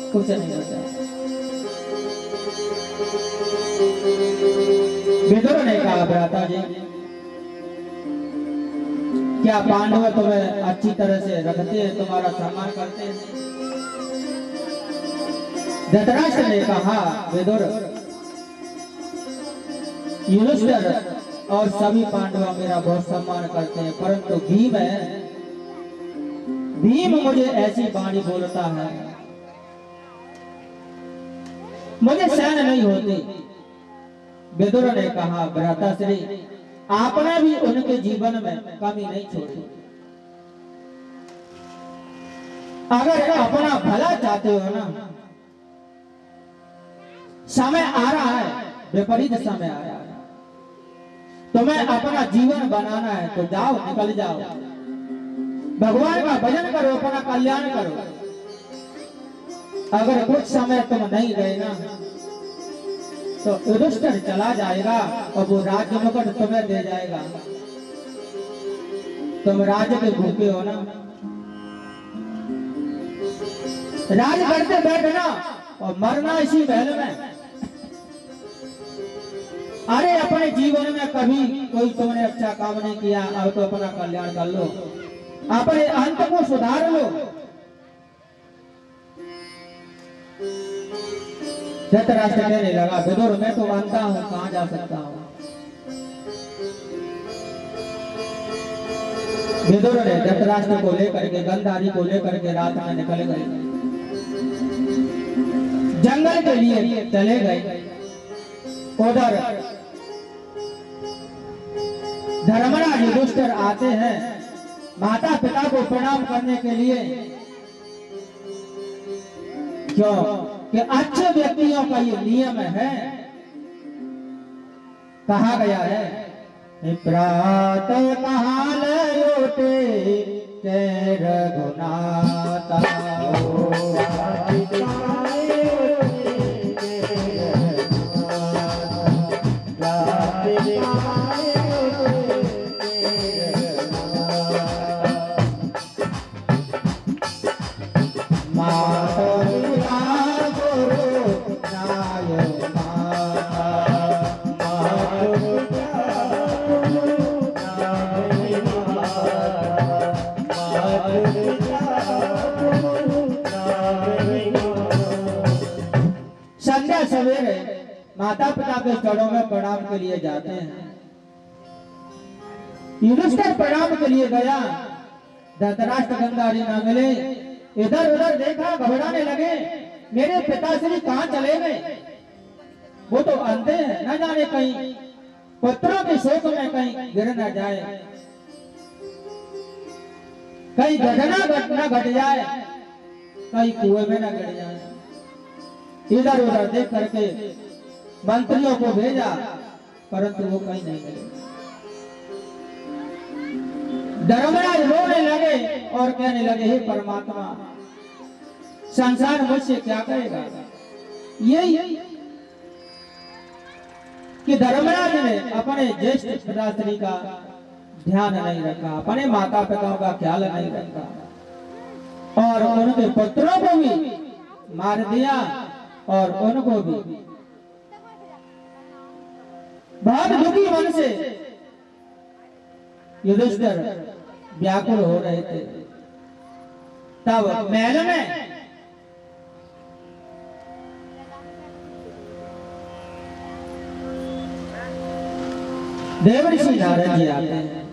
कुछ नहीं होता। विदुर ने कहा भ्राता जी, क्या पांडव तुम्हें अच्छी तरह से रखते हैं, तुम्हारा सम्मान करते हैं? धृतराष्ट्र ने कहा विदुर, युधिष्ठिर और सभी पांडव मेरा बहुत सम्मान करते हैं, परंतु भीम मुझे ऐसी वाणी बोलता है, मुझे सहन नहीं होती। विदुर ने कहा भ्राताश्री, आपने भी उनके जीवन में कमी नहीं छोड़ी। अगर अपना भला चाहते हो ना, समय आ रहा है, विपरीत समय आ रहा है, तुम्हें अपना जीवन बनाना है तो जाओ, निकल जाओ, भगवान का भजन करो, अपना कल्याण करो। अगर कुछ समय तुम नहीं गए ना तो युधिष्ठिर चला जाएगा और वो राज्य मुकुट तुम्हें दे जाएगा। तुम राज्य के भूखे हो ना, राज करते बैठना और मरना इसी महल में। अरे अपने जीवन में कभी कोई तुमने अच्छा काम नहीं किया, अब तो अपना कल्याण कर लो, अपने अंत को सुधार लो। धृतराष्ट्र कहने लगा विदुर, मैं तो मानता हूं, कहां जा सकता हूं। विदुर ने धृतराष्ट्र को लेकर के, गांधारी को लेकर के रात में निकल गए, जंगल के लिए चले गए। उधर धर्मराज युधिष्ठिर आते हैं माता पिता को प्रणाम करने के लिए। क्यों कि अच्छे व्यक्तियों का ये नियम है, कहा गया है, प्रातः काल उठे के रघुनाथा, संध्या सवेरे माता पिता के चरणों में प्रणाम के लिए जाते हैं। युधिष्ठिर प्रणाम के लिए गया, धृतराष्ट्र गांधारी न मिले, इधर उधर देखा, घबराने लगे, मेरे पिताश्री कहां चले गए? वो तो अंधे हैं, न जाने कहीं पुत्रों के शोक में कहीं गिर न जाए, कहीं घटना घट जाए, कहीं कुएं में न गिर जाए। इधर उधर देख करके मंत्रियों को भेजा, परंतु वो कहीं नहीं मिले। धर्मराज रोने लगे और कहने लगे, हे परमात्मा, संसार मुझसे क्या करेगा? यही कि धर्मराज ने अपने ज्येष्ठ पिताश्री का ध्यान नहीं रखा, अपने माता पिताओं का ख्याल नहीं रखा और उनके पुत्रों को भी मार दिया और उनको भी। बहुत दुखी मन से युधिष्ठिर व्याकुल हो रहे थे। तब महल में देवर्षि नारद जी आते हैं।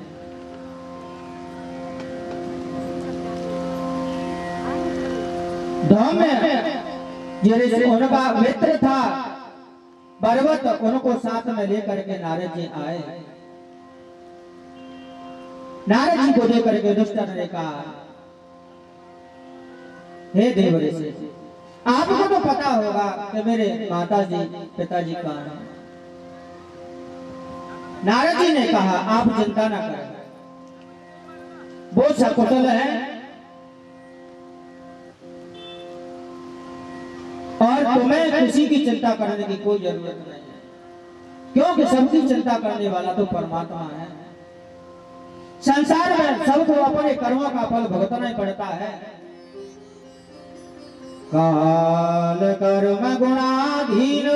धाम में ये उनका मित्र था पर्वत, उनको साथ में लेकर के नारद जी आए। नारद जी को देख करके युधिष्ठिर ने कहा, हे देवर्षि, आपको तो पता होगा कि मेरे माता जी पिताजी कहाँ हैं। नारद जी ने कहा, आप चिंता ना करें, वो सकुशल है और तुम्हें किसी की चिंता करने की कोई जरूरत नहीं है, क्योंकि सबकी चिंता करने वाला तो परमात्मा है। संसार में सबको अपने कर्मों का फल भुगतना ही पड़ता है। काल कर्म गुणाधीन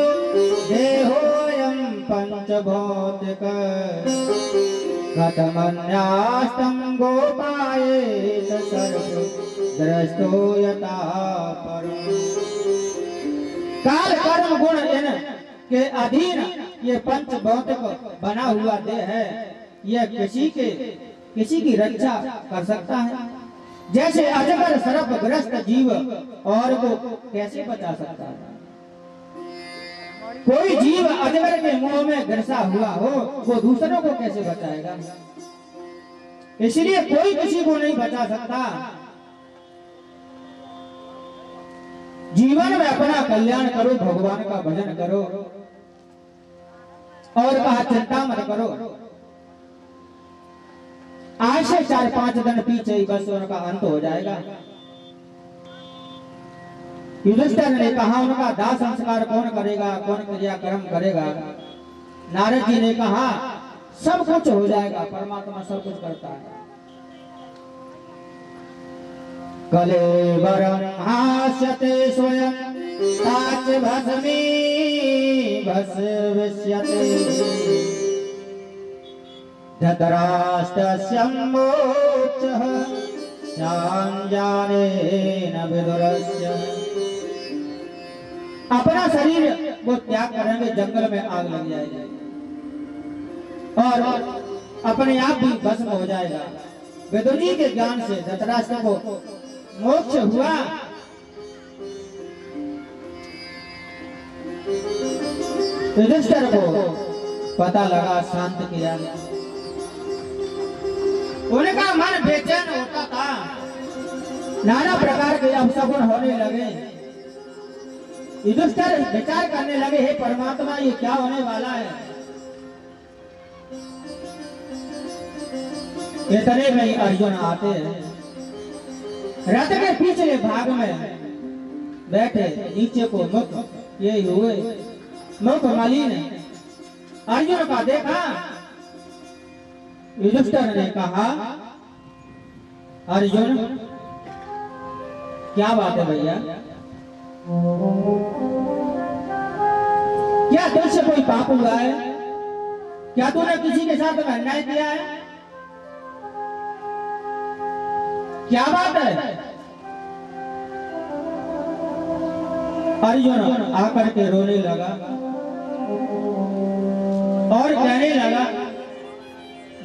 देहोऽयं पंचभौतिक कथमन्यास्तं गोपायेत सर्व दृष्टो यथा परम्। काल कर्म गुण के अधीन ये पंच भौतिक बना हुआ देह है, यह किसी की रक्षा कर सकता है। जैसे अजगर सर्प ग्रस्त जीव और को कैसे बचा सकता है? कोई जीव अजगर के मुंह में घिसा हुआ हो, वो दूसरों को कैसे बचाएगा? इसलिए कोई किसी को नहीं बचा सकता। जीवन में अपना कल्याण करो, भगवान का भजन करो, और कहा चिंता मत करो। आज से 4-5 दिन पीछे ही बस उनका अंत हो जाएगा। युधिष्ठिर ने कहा उनका दाह संस्कार कौन करेगा, कौन क्रियाक्रम करेगा? नारद जी ने कहा सब कुछ हो जाएगा, परमात्मा सब कुछ करता है। कलेवरं हास्यते स्वयं ताच भस्मी भस्मिष्यते धृतराष्ट्रस्य मोक्षः स्याञ्जानेन विदुरस्य। अपना शरीर वो त्याग करेंगे, जंगल में आग लग जाएगी और अपने आप भी भस्म हो जाएगा। विदुर जी के ज्ञान से धृतराष्ट्र को मोक्ष हुआ। युधिष्ठिर को पता लगा, शांत किया। उनका मन बेचैन होता था, नाना प्रकार के अपशकुन होने लगे। युधिष्ठिर विचार करने लगे, हे परमात्मा ये क्या होने वाला है? इतने में ही अर्जुन आते हैं, रथ के पिछले भाग में बैठे, नीचे को मुख ये हुए, मुख मलिन। अर्जुन का देखा, युधिष्ठिर ने कहा अर्जुन क्या बात है भैया, क्या तुझसे कोई पाप हुआ है? क्या तूने किसी के साथ अन्याय किया है? क्या बात है? अर्जुन आकर के रोने लगा और कहने लगा,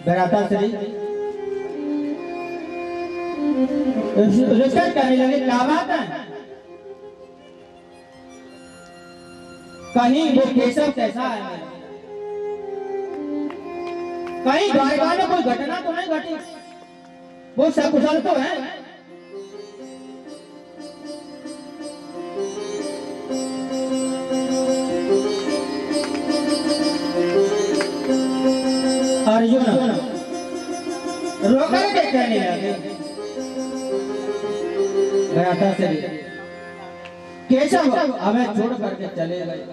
भ्राताश्री कहने लगे, क्या बात है? कहीं वो केशव कैसा है? कहीं द्वारका में कोई घटना तो नहीं घटी? वो सकुशल तो है? अर्जुन रोकर के कहने लगे, भ्राताश्री केशव हमें छोड़ करके चले गए।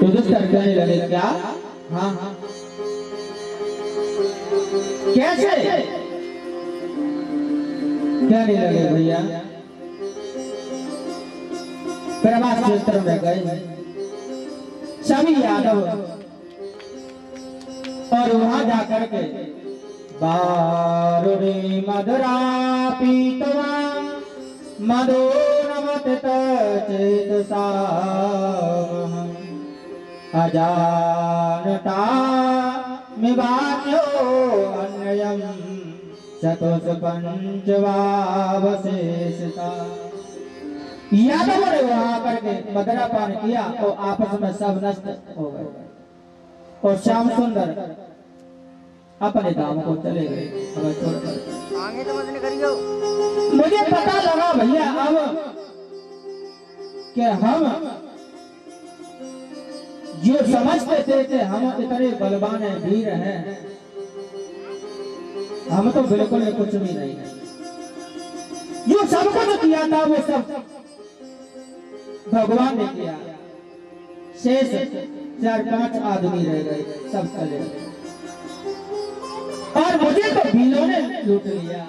युधिष्ठिर कहने लगे, क्या? हाँ हाँ, कैसे? कहने लगे, भैया प्रभास क्षेत्र में गए सभी यादव और वहां जाकर के बारुणी मधुरा पीतवा मधो नमत चेतसा अजानता मिवान्यो अन्ययम् चतुष्पंचवावशेषता। यादवों ने वहां करके मदरा पान किया और आपस में सब नष्ट हो गए और श्याम सुंदर अपने धाम को चले गए, हमें छोड़कर। आगे तो मत करियो। मुझे पता लगा भैया अब कि हम जो समझते थे कि हम इतने बलवान हैं, वीर हैं, हम तो बिल्कुल कुछ भी नहीं है। जो सब कुछ किया था वो सब भगवान ने किया। शेष 4-5 आदमी रह गए, सब चले गए और मुझे तो भीलों ने लूट लिया।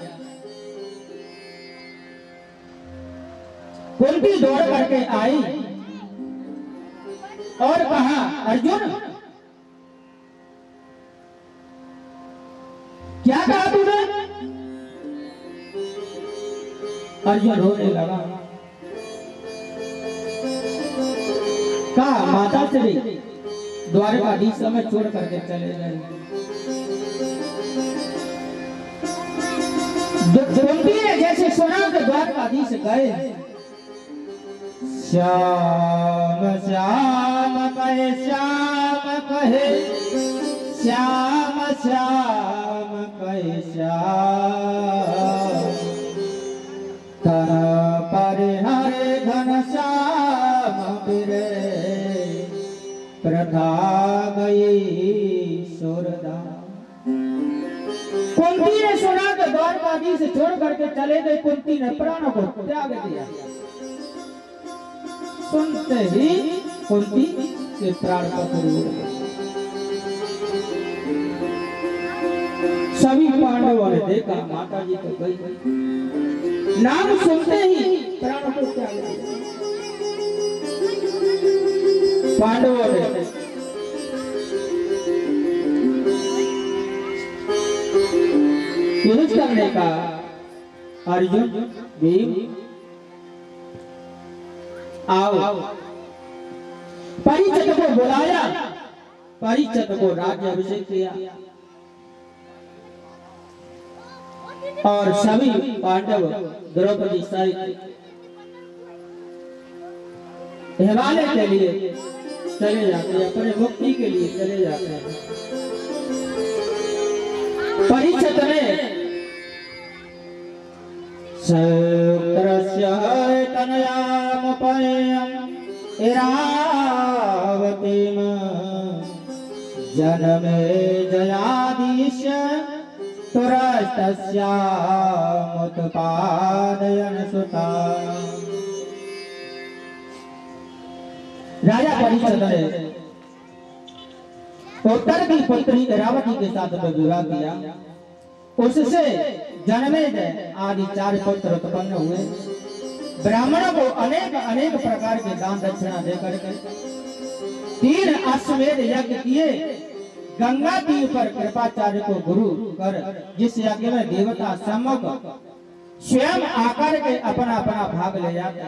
कुंती दौड़ करके आई और कहा, अर्जुन क्या कहा तूने? अर्जुन रोने लगा, कहा माता श्री द्वारकाधीश में छोड़ करके चले गए। कुंती ने जैसे सुना तो द्वारकाधीश गए। श्याम श्याम कहे, श्याम कहे, श्याम श्याम कहे श्याम, तन परिहरे घन श्याम बिरे, प्रथा गई सुरदा। कुंती ने सुना तो द्वारकाधीश से छोड़ करके चले गए। कुंती ने प्राणों को त्याग दिया। सुनते ही कुंती के प्राण पकड़ गए। सभी पांडवों ने देखा माता जी तो गई, नाम सुनते ही प्राणों को त्याग दिया। पांडवों ने युद्ध करने का, अर्जुन भीम आओ। परिचत को बुलाया, परिचत को राज्य अभिषेक किया और सभी पांडव द्रौपदी सहित हिमालय के लिए चले जाते हैं, अपने मुक्ति के लिए चले जाते हैं। परिचत ने तनयामुपयम् इरावतीम जनमे जयादीश तुरस्तस्यामुत्पादयन् सुता। राजा परिचत ने उत्तर की पुत्री इरावती के साथ विवाह किया। उससे जनमेजय आदि 4 पुत्र उत्पन्न हुए। ब्राह्मणों को अनेक अनेक प्रकार के दान दक्षिणा देकर 3 अश्वमेध यज्ञ किए। गंगा तीर पर कृपाचार्य को गुरु कर, जिस यज्ञ में देवता सम्मुख स्वयं आकर के अपना अपना भाग ले जाते।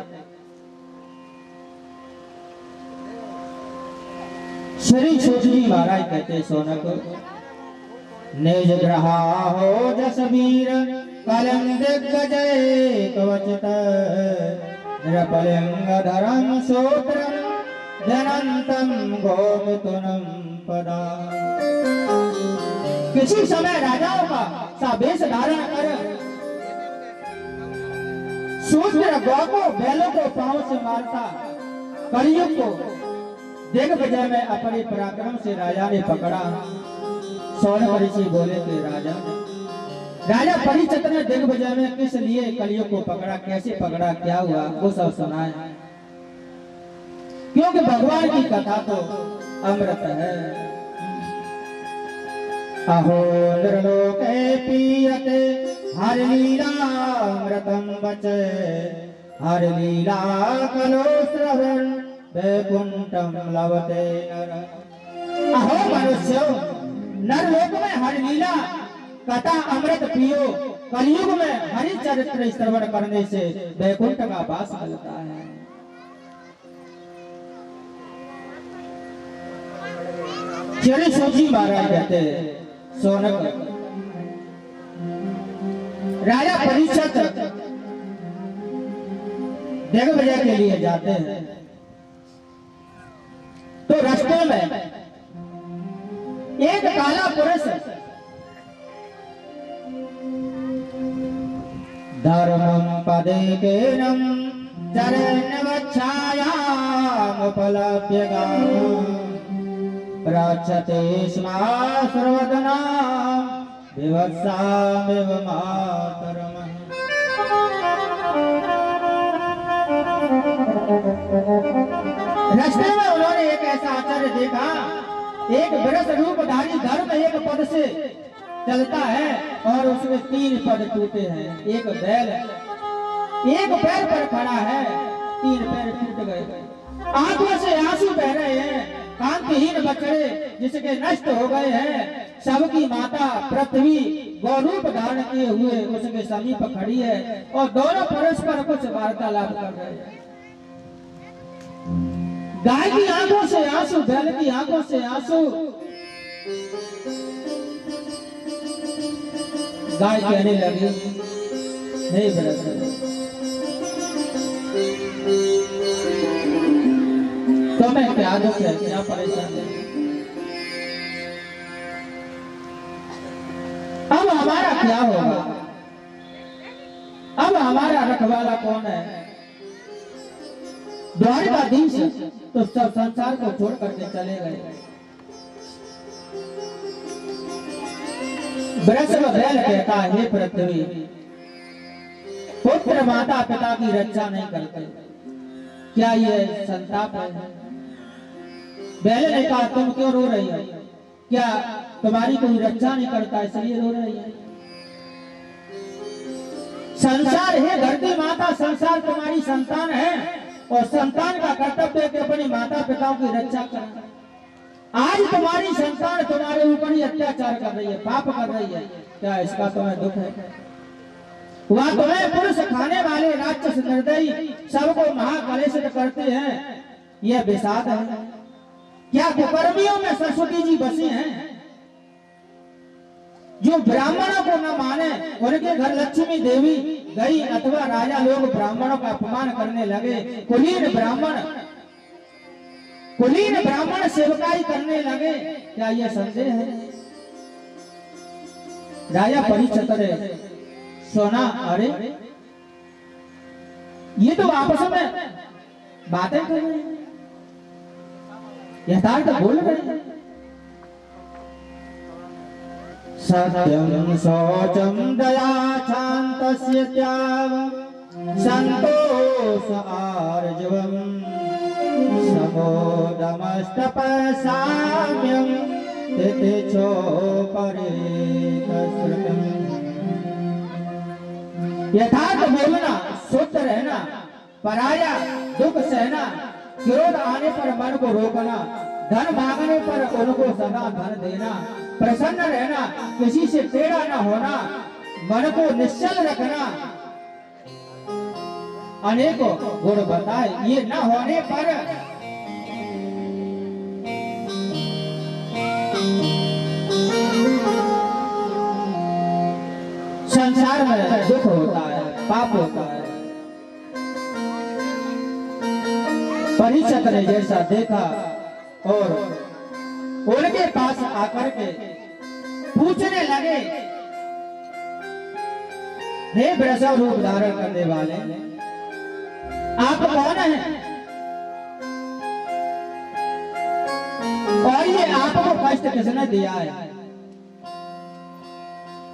श्री सूतजी महाराज कहते, सोनक निज ग्रहा हो जसवीर, कलम दिग्गजय कवचत, निरपलिंगधरं सूत्रं जनन्तं गोमिथुनं पदा। किसी समय राजाओं का सा वेश धारण कर सूत्र गौ को, बैलों को पांव से मारता। कलयुग को दिग्विजय में अपने पराक्रम से राजा ने पकड़ा। सौनक ऋषि बोले थे, राजा परिचत ने दिग्विजय में किस लिए कलयुग को पकड़ा, कैसे पकड़ा, क्या हुआ, वो सब सुनाए। क्योंकि भगवान की कथा तो अमृत है। अहो निर्लोके पीयते हर लीला अमृतम बचे, हर लीला कलो श्रवण वैकुंठम लवते नर। अहो मनुष्यों, नरलोक में हर लीला कथा अमृत पियो। कलयुग में हरि चरित्र श्रवण करने से वैकुंठ का वास मिलता है। श्री सूतजी महाराज कहते, सोनक राजा परिचत दिग्विजय के लिए जाते हैं तो रास्ते में एक काला पुरुष धर्मं पदेकेनं चरणवच्छायामुपलभ्य रक्षते स्माश्रवदना विवत्सामिव मातरम्। रास्ते में उन्होंने एक ऐसा आचार्य देखा, एक विरस रूपधारी धर्म एक पद से चलता है और उसमें 3 पद टूटे हैं। एक बैल एक पैर पर खड़ा है तीन पैर टूट गए, आंखों से आंसू बह रहे हैं, कांतिहीन बछड़े जिसके नष्ट हो गए हैं। सबकी माता पृथ्वी गौरूप धारण किए हुए उसके समीप खड़ी है और दोनों परस्पर कुछ वार्तालाप कर रहे हैं। गाय की आंखों से आंसू, बैल की आंखों से आंसू। गाय कहने लगी, नहीं ब्रदर, तो मैं क्या दुख है, क्या परेशान है? अब हमारा क्या होगा? अब हमारा रखवाला कौन है? द्वारकाधीश तो सब संसार को छोड़ करके चले गए। वृषभदेव कहता है, हे पृथ्वी, पुत्र माता पिता की रक्षा नहीं करते, क्या ये संताप है? बैल ने कहा, तुम क्यों रो रही हो? क्या तुम्हारी कोई रक्षा नहीं करता इसलिए रो रही है? संसार है धरती माता, संसार तुम्हारी संतान है और संतान का कर्तव्य है कि अपनी माता पिताओं की रक्षा करना। आज तुम्हारी संतान तुम्हारे ऊपर ही अत्याचार कर रही है, पाप कर रही है, क्या इसका तुम्हें दुख है? वह तुम्हें पुरुष खाने वाले राक्षस निर्दयी सबको महाकलेशित करते हैं, यह विषाद है। क्या कुकर्मियों में सरस्वती जी बसी हैं? जो ब्राह्मणों को न माने उनके घर लक्ष्मी देवी गई अथवा राजा लोग ब्राह्मणों का अपमान करने लगे, कुलीन ब्राह्मण सेवकाई करने लगे, क्या यह संदेह है? राजा परीक्षित सोना, अरे ये तो आपस में बातें कर रहे हैं, यथार्थ बोल रहे हैं। सत्यं शौचं दया शान्तस्य त्यागं सन्तोष आर्जवम् समोदमस्तपसाम्यं तितिक्षोपरितश्रुतम्। यथार्थ बोलना, शुद्ध रहना, पराया दुख सहना, क्रोध आने पर मन को रोकना, धन मांगने पर उनको सदा धन देना, प्रसन्न रहना, किसी से टेढ़ा न होना, मन को निश्चल रखना, अनेकों गुण बताए। ये न होने पर संसार में दुख होता है, पाप होता है। परीक्षित ने जैसा देखा और उनके पास आकर के पूछने लगे, हे वृषभ रूप धारण करने वाले, आप कौन हैं और ये आपको कष्ट किसने दिया है?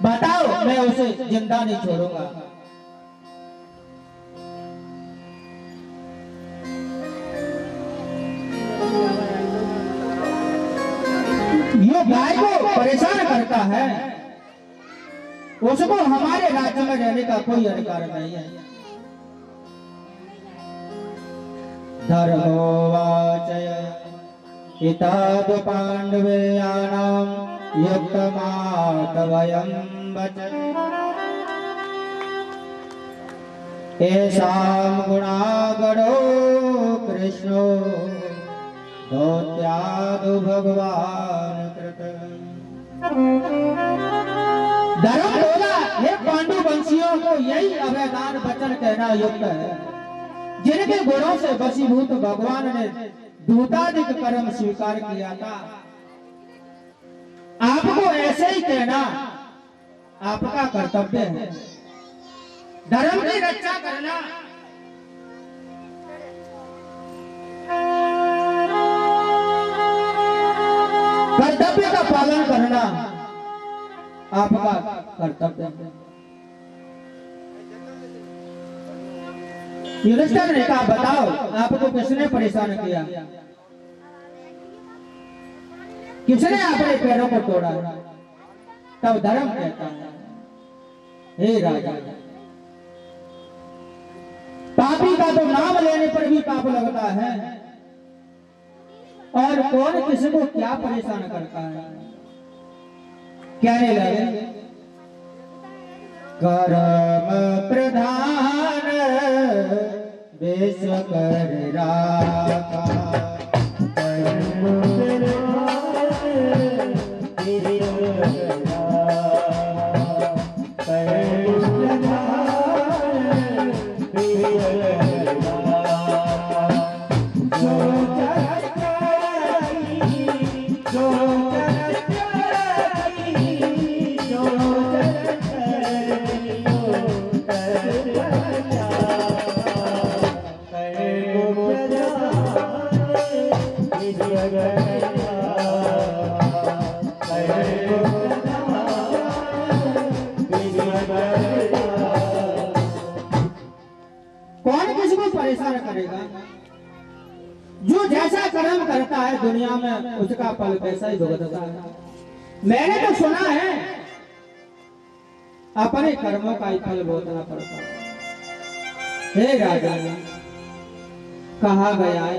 बताओ, मैं उसे जिंदा नहीं छोड़ूंगा। ये गाय को परेशान करता है, उसको हमारे राज्य में रहने का कोई अधिकार नहीं है। धर्मोवाचय हितादु पांडवेयानां युक्तमातवयं वचन येषां गुणागणो कृष्णो दौत्यादु भगवान कृत। धर्म बोला, हे पांडु वंशियों को यही अवैधान वचन कहना युक्त है, जिनके गुणों से वशीभूत भगवान ने दूताधिक कर्म स्वीकार किया था। आपको ऐसे ही कहना आपका कर्तव्य है। धर्म की रक्षा करना, कर्तव्य का पालन करना आपका कर्तव्य है। युधिष्ठिर ने कहा, बताओ आपको किसने परेशान किया? किसने अपने पैरों को तोड़ा? तब धर्म कहता है, हे राजा, पाप पापी का तो नाम लेने पर भी पाप लगता है, और कौन किसी को क्या परेशान करता है। कहने लगे कर्म प्रधान विश्व कर राखा, कौन किसी को परेशान करेगा। जो जैसा कर्म करता है दुनिया में उसका फल वैसा ही भुगतता है। मैंने तो सुना है अपने कर्मों का ही फल भुगतना पड़ता है। हे राजा, कहा गया है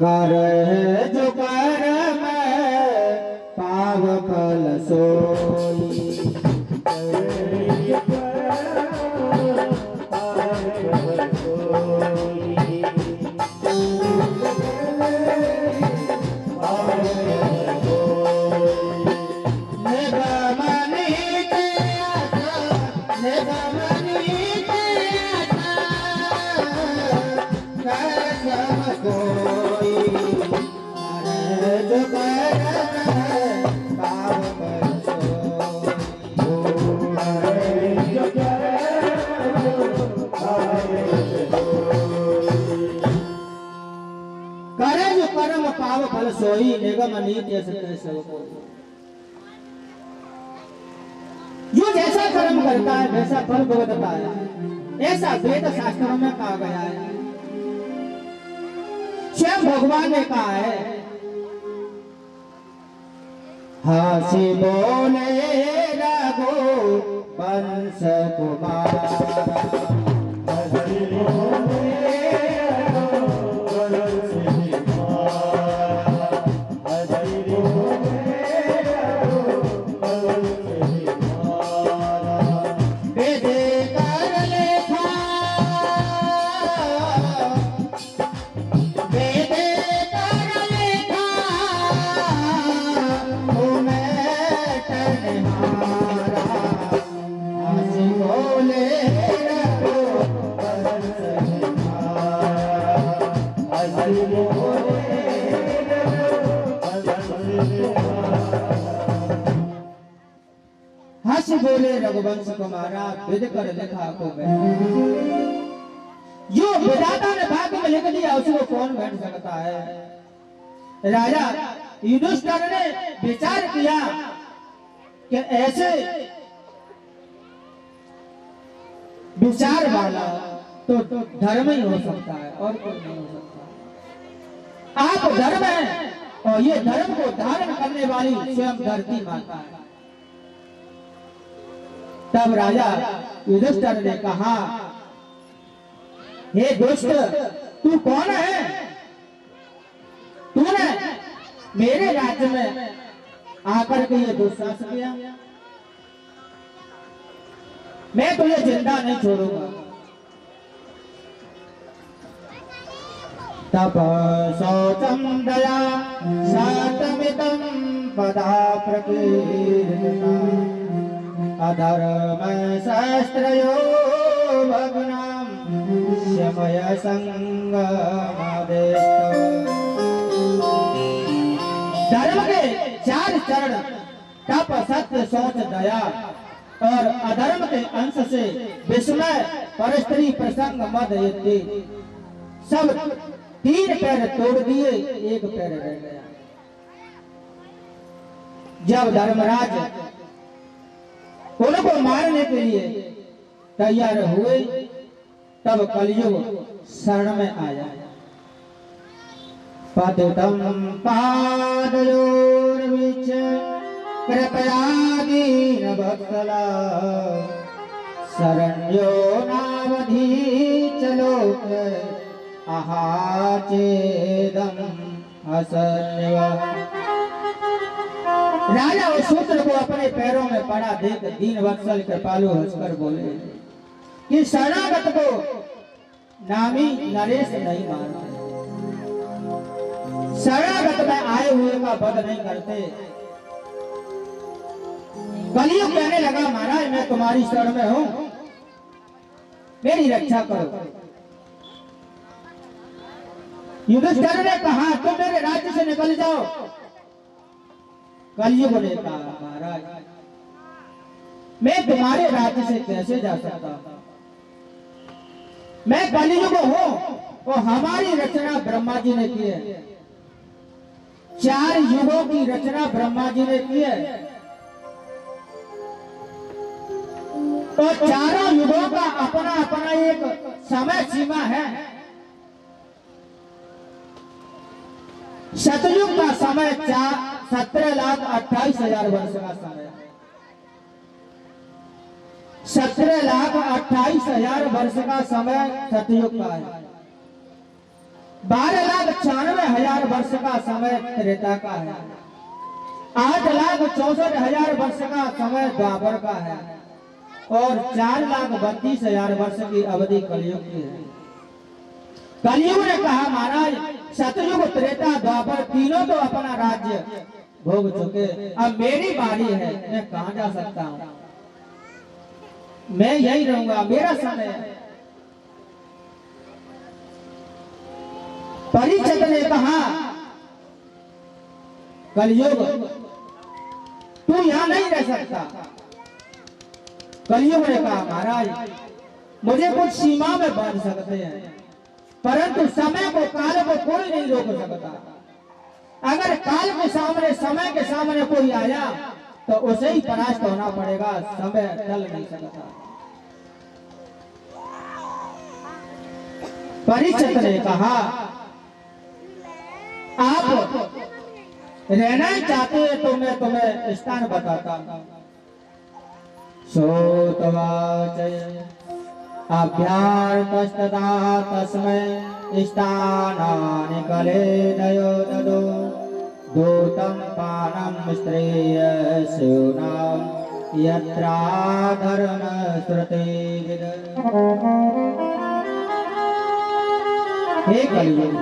कर है जो कर्म पाव फल सोई, फल सोई निगम नीति सब को। जो जैसा कर्म करता है वैसा फल भुगतता है, ऐसा वेद शास्त्रों में कहा गया है। स्वयं भगवान ने कहा है हंसी बोले रघु वंश कुमार, हंस बोले रघुवंश कुमारा विद कर लिखा को जो विधाता ने भाग्य में लिख दिया उसको कौन बैठ सकता है। राजा युधिष्ठिर ने विचार किया कि ऐसे विचार वाला तो धर्म ही हो सकता है और कोई नहीं हो सकता। आप धर्म है और ये धर्म को धारण करने वाली स्वयं धरती माता है। तब राजा युधिष्ठिर ने कहा हे दुष्ट तू कौन है, तूने मेरे राज्य में आकर के ये दुस्साहस किया, मैं तुझे जिंदा नहीं छोड़ूंगा। तप शौचम दया सातमितम पदा प्रकीर्तिता अधर्म शास्त्रयो भग्नाम शमय संगमादेश। धर्म के चार चरण तप सत्य शौच दया और अधर्म के अंश से विस्मय परस्त्री प्रसंग मद इत्यादि सब तीन पैर तोड़ दिए, एक पैर रह गया। जब धर्मराज उनको मारने के लिए तैयार हुए तब कलयुग शरण में आया। पतितम पादयोर्विच कृपया दीन वत्सला शरण्यो नावधि चलो आहा चेदम असन्यवा। राजा उस शूद्र को अपने पैरों में पड़ा देख दीन वत्सल कृपालु हंसकर बोले कि शरणागत को नामी नरेश नहीं मारते, शरणागत में आए हुए का वध नहीं करते। कलियुग कहने लगा महाराज मैं तुम्हारी शरण में हूं, मेरी रक्षा करो। युधिष्ठिर ने कहा तुम मेरे राज्य से निकल जाओ। कलियुग ने कहा महाराज मैं तुम्हारे राज्य से कैसे जा सकता हूं, मैं कलियुग हूं और हमारी रचना ब्रह्मा जी ने की है। 4 युगों की रचना ब्रह्मा जी ने की है, तो चारों युगों का अपना अपना एक समय सीमा है। सतयुग का समय 17,28,000 वर्ष का समय, 17,28,000 वर्ष का समय सतयुग का है। 12,96,000 वर्ष का समय त्रेता का है। 8,64,000 वर्ष का समय द्वापर का है और 4,32,000 वर्ष की अवधि कलयुग की है। कलयुग ने कहा महाराज सतयुग त्रेता द्वापर तीनों तो अपना राज्य भोग चुके, अब मेरी बारी है, मैं कहां जा सकता हूं, मैं यही रहूंगा, मेरा समय है। परीक्षित ने कहा कलयुग तू यहां नहीं रह सकता। कलयुग ने कहा महाराज मुझे कुछ सीमा में बांध सकते हैं, परंतु समय को काल को कोई नहीं रोक सकता। अगर काल के सामने समय के सामने कोई आया तो उसे ही परास्त होना पड़ेगा, समय टल नहीं सकता। परीक्षित ने कहा आप रहना ही चाहते हैं तो मैं तुम्हें स्थान बताता हूं। श्रोतवाच अभ्यार्तस्तदा तस्मै स्थानानि कलेदयो ददो दूतं पानं स्त्रेयस्यूनां यत्रा धर्मश्रुते। हे कलियुग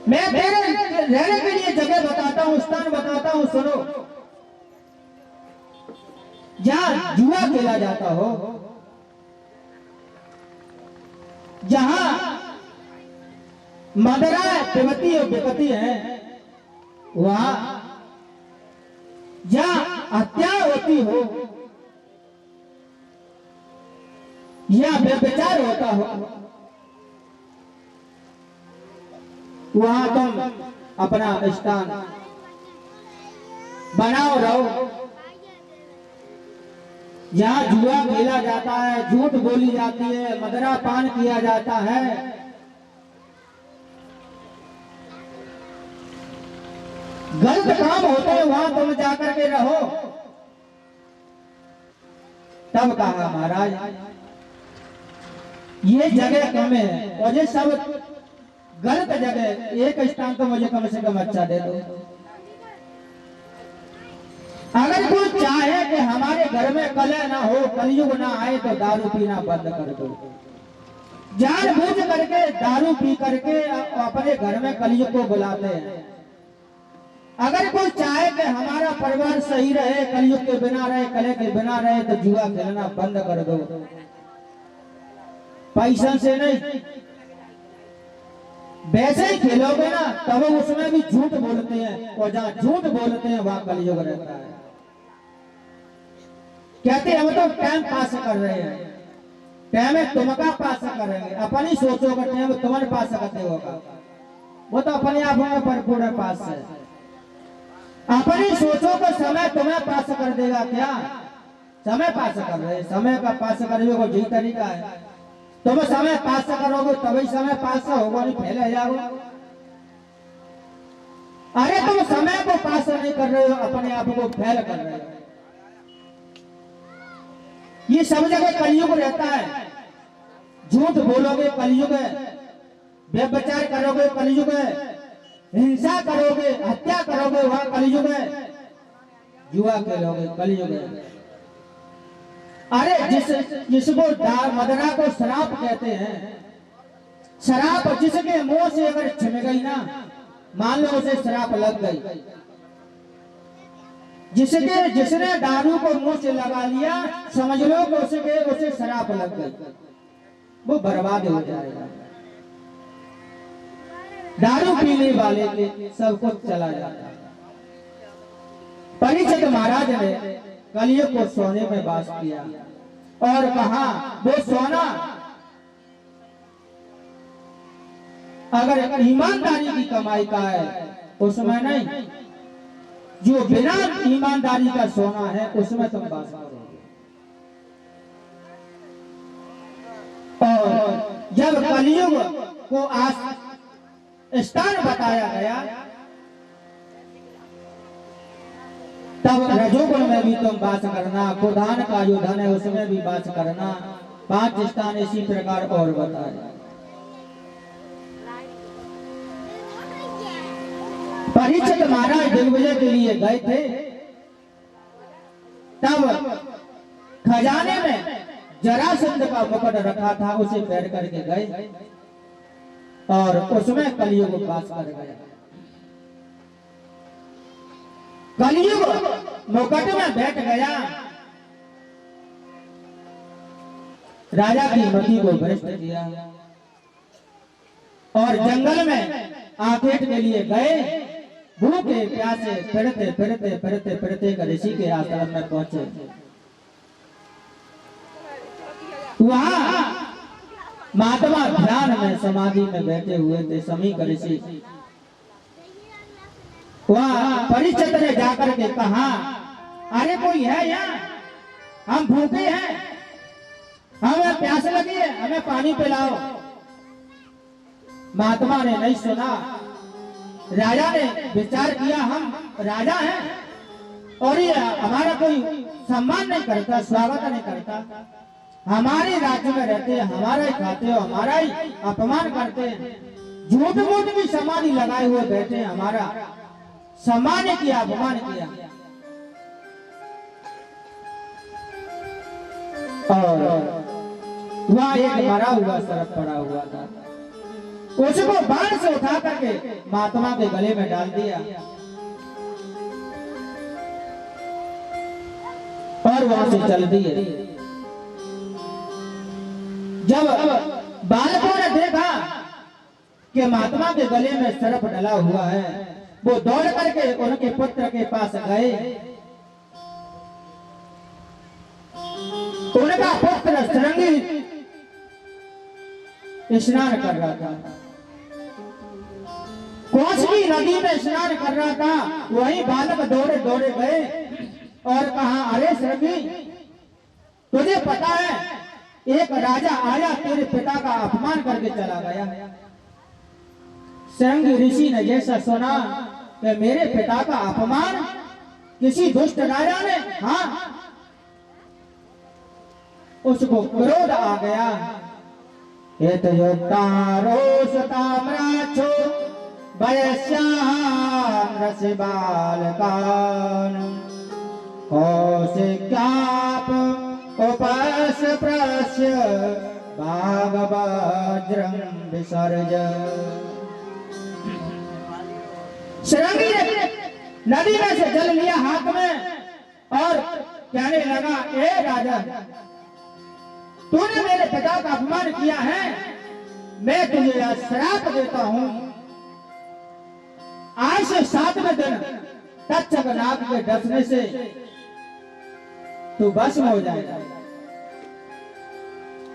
मैं तेरे रहने के लिए जगह बताता हूँ, स्थान बताता हूँ, सुनो। जहां जुआ खेला जाता हो, जहां मदरा पिबती और विपत्ति है, वहां जहां हत्या होती हो या व्यभिचार होता हो, वहां तुम अपना स्थान बनाओ रहो। जहां जुआ खेला जाता है, झूठ बोली जाती है, मदरा पान किया जाता है, गलत काम होते हैं, वहां तुम जाकर के रहो। तब कहा महाराज ये जगह कम है और ये सब गलत जगह, एक स्थान तो मुझे कम से कम अच्छा दे दो। अगर कोई चाहे कि हमारे घर में कलह ना हो, कलयुग ना आए, तो दारू पीना बंद कर दो। जानबूझ करके दारू पी करके अपने घर में कलयुग को बुलाते हैं। अगर कोई चाहे कि हमारा परिवार सही रहे, कलयुग के बिना रहे, कलह के बिना रहे, तो जुआ खेलना बंद कर दो। पैसा से नहीं, वैसे ही खेलोगे ना तब उसमें भी झूठ बोलते हैं, और जहां झूठ बोलते हैं वहां कलयुग रहता है। कहते हम तो टाइम पास कर रहे हैं, टाइम तुमका पास कर रहे हैं, अपनी सोचो का टाइम तुम्हारे पास करते होगा, वो तो अपने आप में परिपूर्ण पास है। अपनी सोचो का समय तुम्हें पास कर देगा क्या? समय पास कर रहे, समय का पास करने को यही तरीका है। तुम समय पास करोगे तभी समय पास होगा, नहीं पहले जाओगे। अरे तुम समय को पास नहीं कर रहे हो, अपने आप को फेल कर रहे हो। ये सब जगह कलयुग रहता है। झूठ बोलोगे कलयुग है, व्यभिचार करोगे कलयुग है, हिंसा करोगे, हत्या करोगे वह कलयुग है, जुआ खेलोगे कलयुग है। अरे जिसको मदरा को शराब कहते हैं, शराब जिसके मुंह से अगर छिन गई ना, मान लो उसे शराब लग गई, जिसने दारू को मुंह से लगा लिया, समझ लो कि उसे शराब लग गई, वो बर्बाद हो जाएगा। दारू पीने वाले के सब कुछ चला जाता है। परीक्षित महाराज ने कलयुग को सोने में वास किया और कहा वो सोना अगर ईमानदारी की कमाई का है उसमें नहीं, जो बिना ईमानदारी का सोना है उसमें तुम वास करोगे। और जब कलयुग को स्थान बताया गया, तब रजोगुण में भी तुम वास करना, प्रधान का जो धन है उसमें भी वास करना। 5 स्थान इसी प्रकार और बताया। परीक्षित महाराज दिग्विजय के लिए गए थे, तब खजाने में जरासंध का मुकुट रखा था, उसे पैर करके गए और उसमें कलयुग वास कर गया। कलयुग मुकुट में बैठ गया, राजा की मति को भ्रष्ट किया और जंगल में आखेट के लिए गए। भूखे प्यासे फिरते फिरते फिरते फिरते ऋषि के आश्रम में पहुंचे। वहां महात्मा ध्यान में समाधि में बैठे हुए थे। समीक ऋषि वहां परीक्षित ने जाकर के कहा, अरे कोई है यहाँ, हम भूखे हैं, हमें प्यास लगी है, हमें पानी पिलाओ। महात्मा ने नहीं सुना। राजा ने विचार किया, हम राजा हैं और ये हमारा कोई सम्मान नहीं करता, स्वागत नहीं करता, हमारे राज्य में रहते हैं, हमारा ही खाते हो, हमारा ही अपमान करते हैं, झूठ मूठ की समाधि लगाए हुए बैठे हैं, हमारा सम्मान किया, अपमान किया। और वहां एक मरा हुआ सर्प पड़ा हुआ था, उसको बाण से उठा करके महात्मा के गले में डाल दिया और वहां से चल दिए। जब बालकों ने देखा कि महात्मा के गले में सर्प डला हुआ है, वो दौड़ करके उनके पुत्र के पास गए। उनका पुत्र श्रृंगी स्नान कर रहा था, कौशकी नदी में स्नान कर रहा था। वही बालक दौड़े दौड़े गए और कहा, अरे श्रृंगी, तुझे पता है एक राजा आया, तेरे पिता का अपमान करके चला गया। श्रृंगी ऋषि ने जैसा सुना कि मेरे पिता का अपमान किसी दुष्ट राजा ने, हाँ, उसको क्रोध आ गया। कौशिक्याप उपस प्रस्य भागवज्रं विसर्ज। श्रृंगी ने नदी में से जल लिया हाथ में और कहने लगा, ए राजा, तूने मेरे पिता का अपमान किया है, मैं तुझे आज श्राप देता हूं, आज से 7वें दिन तक्षक नाग के डसने से तू भस्म हो जाएगा।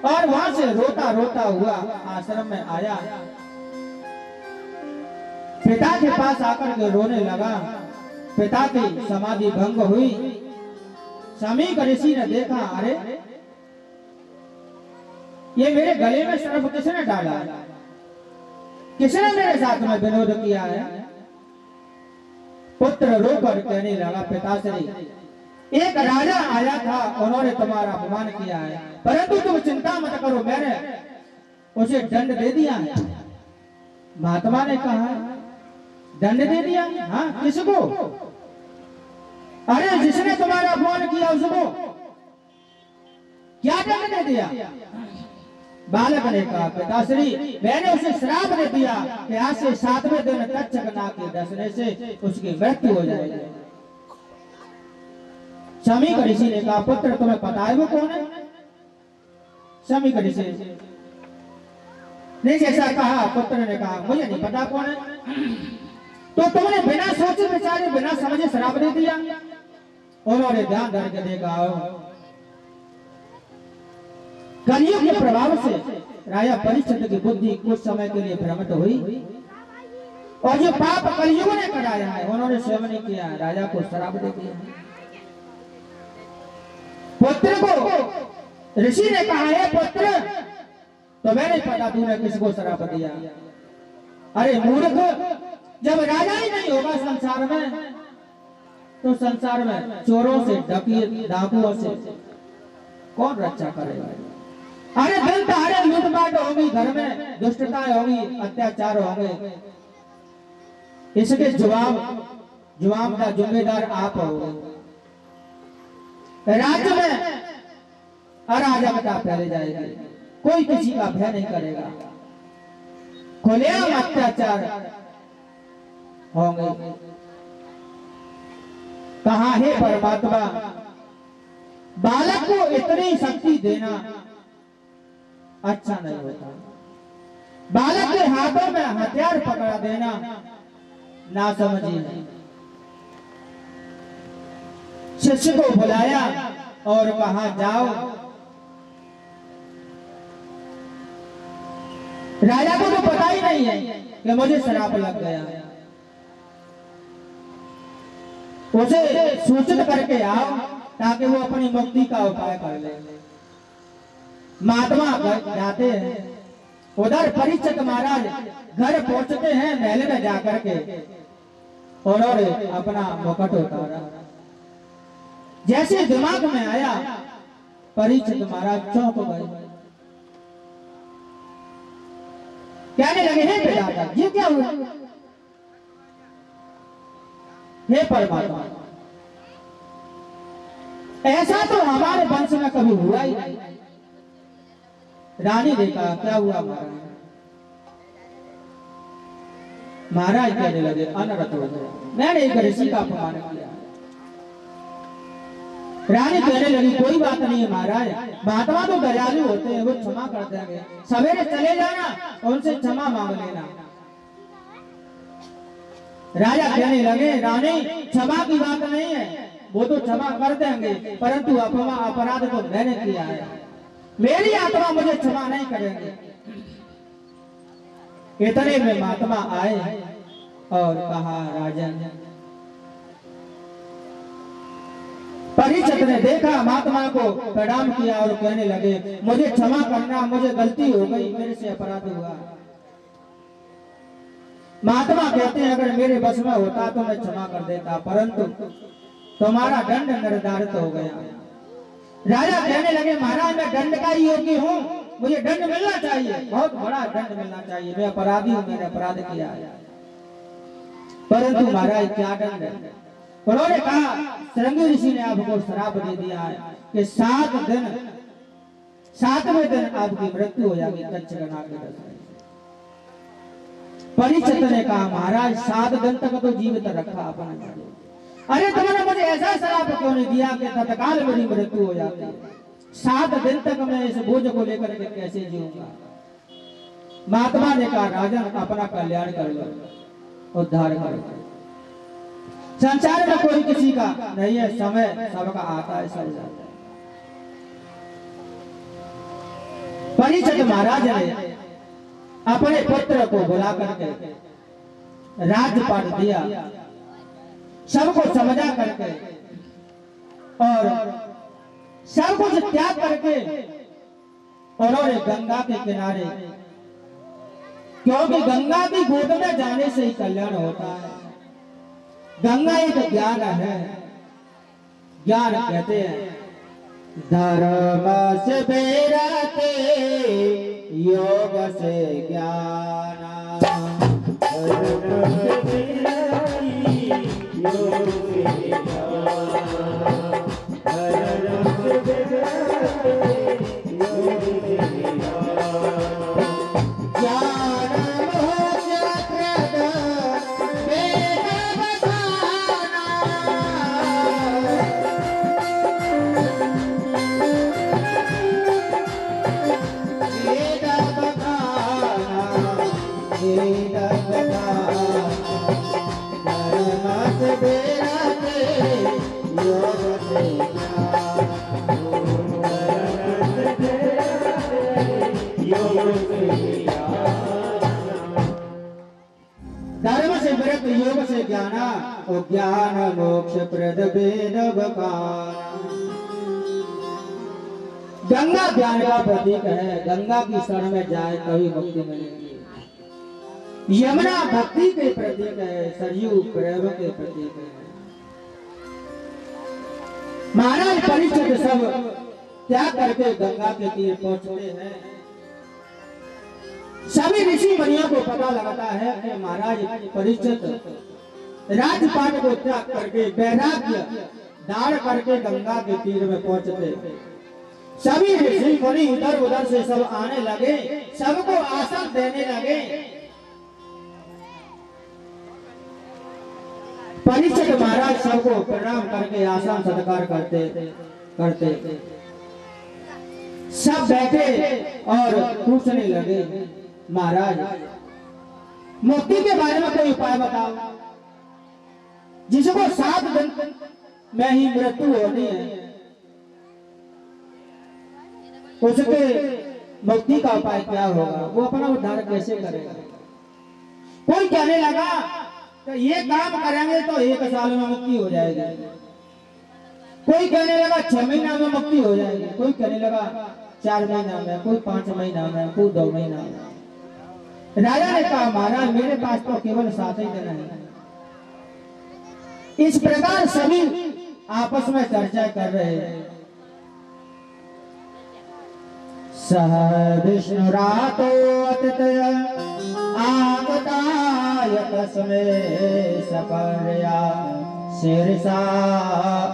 और वहां से रोता रोता हुआ आश्रम में आया, पिता के पास आकर के रोने लगा। पिता की समाधि भंग हुई। समीक ऋषि ने देखा, अरे ये मेरे गले में सर्प किसने डाला, किसने मेरे साथ में विनोद किया है। पुत्र रोकर कहने लगा, पिताश्री, एक राजा आया था, उन्होंने तुम्हारा अपमान किया है, परंतु तुम चिंता मत करो, मैंने उसे दंड दे दिया। महात्मा ने कहा दंड दे दिया? हाँ, किसको? अरे जिसने तुम्हारा अपमान किया उसको क्या दंड दे दिया? बालक ने कहा पिताश्री मैंने उसे श्राप दे दिया कि आज से 7वें दिन तक्षक नाग के डसने से उसकी मृत्यु हो जाएगी। शमीक ऋषि ने कहा पुत्र तुम्हें पता है वो कौन है? शमीक ऋषि ने जैसा कहा पुत्र ने कहा मुझे नहीं पता कौन है। तो तुमने बिना सोचे विचारे बिना समझे श्राप दे दिया। उन्होंने ध्यान धर के देखा कलयुग के प्रभाव से राजा परीक्षित की बुद्धि कुछ समय के लिए भ्रमित हुई और जो पाप कलयुग ने कराया है उन्होंने स्वयं नहीं किया, राजा को श्राप दे दिया। पुत्र को ऋषि ने कहा है पुत्र तो मैं नहीं पता तूने किसको श्राप दिया। अरे मूर्ख, जब राजा ही नहीं होगा संसार में तो संसार में चोरों से डाकुओं से कौन रक्षा करेगा? अरे दिन दहाड़े लूटपाट होगी, घर में दुष्टताएं होगी, अत्याचार होंगे, इसके जवाब का जिम्मेदार आप होगे। राज्य में अराजकता फैल जाएगी, कोई किसी का भय नहीं करेगा, खुलेआम अत्याचार होंगे। कहा है परमात्मा बालक को इतनी शक्ति देना अच्छा नहीं होता, बालक के हाथों में हथियार पकड़ा देना ना समझिए। शिष्य को बुलाया और कहा जाओ। राजा को तो पता ही नहीं है कि मुझे श्राप लग गया, उसे सूचित करके आओ ताकि वो अपनी मुक्ति का उपाय कर ले। महात्मा जाते हैं, उधर परीक्षित महाराज घर पहुंचते हैं महल में जाकर के और अपना मुकुट उतारा। जैसे दिमाग में आया परीक्षित महाराज चौंक गए, कहने लगे हे पिता ये क्या हुआ? हे परमात्मा ऐसा तो हमारे वंश में कभी हुआ ही नहीं। रानी ने कहा क्या हुआ महाराज? महाराज कहने लगे अनर्थ हो गया, मैंने एक ऋषि का अपमान किया। रानी कहने लगी कोई बात नहीं है महाराज, महात्मा तो दयालु होते हैं, वो क्षमा कर देंगे, सवेरे चले जाना उनसे क्षमा मांग लेना। राजा कहने लगे रानी क्षमा की बात नहीं है, वो तो क्षमा कर देंगे, परंतु अपराध तो मैंने किया है, मेरी आत्मा मुझे क्षमा नहीं करेंगे। इतने में महात्मा आए और कहा राजन। परीक्षित ने देखा महात्मा को, प्रणाम किया और कहने लगे मुझे क्षमा करना, मुझे गलती हो गई, मेरे से अपराध हुआ। महात्मा कहते हैं अगर मेरे बस में होता तो मैं क्षमा कर देता, परंतु तुम्हारा दंड निर्धारित हो गया। राजा कहने लगे महाराज मैं दंड का ही योग्य हूँ, मुझे दंड मिलना चाहिए, बहुत बड़ा दंड मिलना चाहिए, मैं अपराधी हूँ, मैंने अपराध किया है। परंतु महाराज क्या दंड है? उन्होंने कहा श्रृंगी ऋषि ने आपको श्राप दे दिया है कि 7वें दिन आपकी मृत्यु हो जाएगी तक्षक नाग के डसने से। परीक्षित ने कहा महाराज 7 दिन तक तो जीवित रखा अपना, अरे तुमने मुझे ऐसा श्राप क्यों नहीं दिया कि तत्काल मेरी मृत्यु हो जाती? 7 दिन तक मैं इस बोझ को लेकर के कैसे जीऊंगा? महात्मा ने कहा राजन अपना कल्याण कर लो, उद्धार कर लो, संसार में कोई किसी का नहीं है, समय सबका आता है सब जाता है। परीक्षित महाराज ने अपने पुत्र को बुला करके राज्यपाठ दिया, सबको समझा करके और सब कुछ त्याग करके उन्होंने गंगा के किनारे, क्योंकि गंगा की गोद में जाने से ही कल्याण होता है। गंगा एक ज्ञान है, ज्ञान कहते हैं धर्म से बेरा के योग से ज्ञान। धर्म से व्रत योग से ज्ञाना और ज्ञान मोक्ष प्रद वेद बखाना। गंगा ज्ञान का प्रतीक है, gंगा की शरण में जाए तभी मुक्ति मिलेगी। यमुना भक्ति के प्रतीक है, सरयू प्रेम के प्रतीक है। महाराज परीक्षित सब त्याग करके गंगा के तीर पहुंचते हैं। सभी ऋषि मुनियों को पता लगता है कि महाराज परीक्षित राजपाट को त्याग करके वैराग्य दान करके गंगा के तीर में पहुंचते। सभी ऋषि मुनि इधर उधर से सब आने लगे, सबको आसन देने लगे। परीक्षित महाराज सबको प्रणाम करके आसन सत्कार करते सब बैठे और पूछने लगे, महाराज मुक्ति के बारे में कोई उपाय बताओ। जिसको 7 दिन में ही मृत्यु होनी है, उसके मुक्ति का उपाय क्या होगा, वो अपना उद्धार कैसे करेगा। कोई कहने लगा तो ये काम करेंगे तो 1 साल में मुक्ति हो जाएगी। कोई कहने लगा 6 महीना में मुक्ति हो जाएगी। कोई कहने लगा 4 महीना में, कोई 5 महीना में, कोई 2 महीना में। राजा ने कहा, महाराज मेरे पास तो केवल 7 ही दिन है। इस प्रकार सभी आपस में चर्चा कर रहे हैं। सह विष्णु रातो अतिथय आगताय तस्मै सपर्या शीर्षा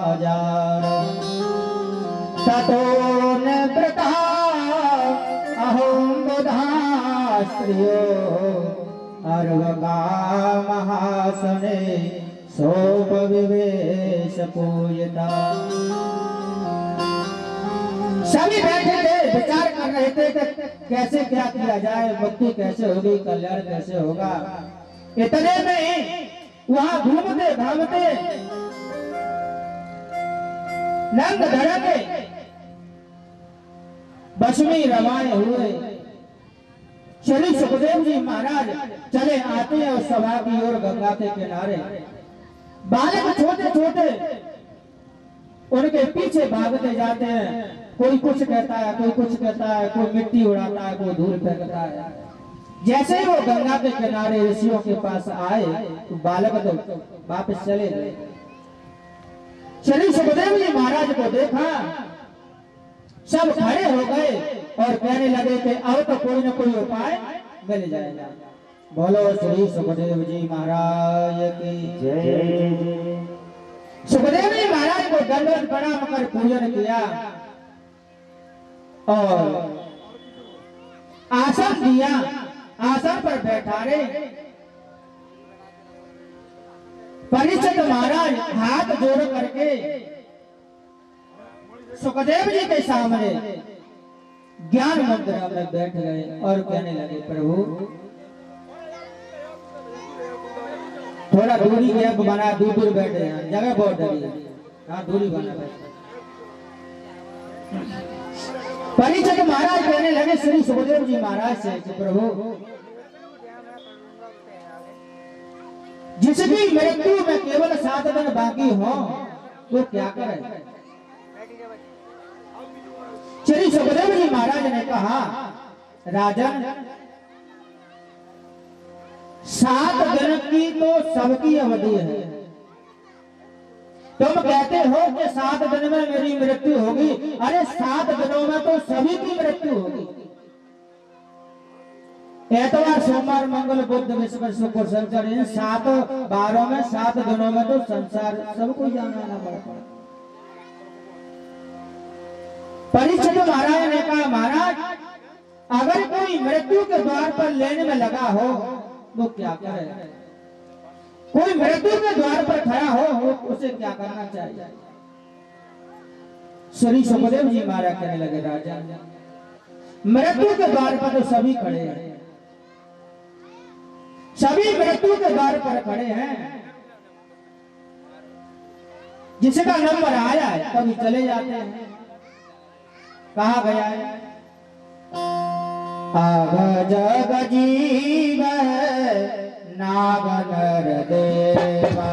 अजार ततो निवृता अहं बुधा स्त्रियो अर्वगा महासने सोपविवेश पूजिता। सभी बैठे थे, विचार कर रहे थे कि कैसे क्या किया जाए, मुक्ति कैसे होगी, कल्याण कैसे होगा। इतने में वहां घूमते घामते नंग धड़के बसमी रवाए हुए श्री सुखदेव जी महाराज चले आते हैं उस सभा की ओर गंगा के किनारे। बालक छोटे छोटे उनके पीछे भागते जाते हैं। कोई कुछ कहता है, कोई कुछ कहता है, कोई मिट्टी उड़ाता है, कोई धूल फेंकता है। जैसे ही वो गंगा के किनारे ऋषियों के पास आए तो बालक तो वापस चले गए। श्री सुखदेव जी महाराज को देखा, सब खड़े हो गए और कहने लगे कि अब तो कोई न कोई उपाय मिल जाएगा। बोलो श्री सुखदेव जी महाराज की जय। सुखदेव जी महाराज को दंडवत प्रणाम कर पूजन किया और आसन दिया, आसन पर बैठारे। परीक्षित महाराज हाथ जोड़ करके सुखदेव जी के सामने ज्ञान मुद्रा में बैठ गए और कहने लगे, प्रभु थोड़ा दूरी गैप बना, दूर बैठ रहे, जगह बहुत डरी है, हाँ दूरी बना। परीक्षित महाराज कहने लगे श्री सुखदेव जी महाराज से कि प्रभु जिसकी मृत्यु में केवल 7 दिन बाकी हो वो क्या करे। श्री सुखदेव जी महाराज ने कहा, राजन 7 दिन की तो सबकी अवधि है। तुम कहते हो कि 7 दिन में मेरी मृत्यु होगी, अरे 7 दिनों में तो सभी की मृत्यु होगी। एतवार सोमवार मंगल बुध बृहस्पति शुक्र शनिचर इन 7 बारों में 7 दिनों में तो संसार सबको जाना पड़ता। परीक्षित महाराज ने कहा, महाराज अगर कोई मृत्यु के द्वार पर लेने में लगा हो वो क्या करे? कोई मृत्यु के द्वार पर खड़ा हो उसे क्या करना चाहिए? श्री सुखदेव जी महाराज कहने लगे, राजा मृत्यु के द्वार पर तो सभी खड़े हैं, सभी मृत्यु के द्वार पर खड़े हैं। जिसका नंबर आया है कभी चले जाते हैं। कहा गया है, आग जग जीव नाग नर देवा,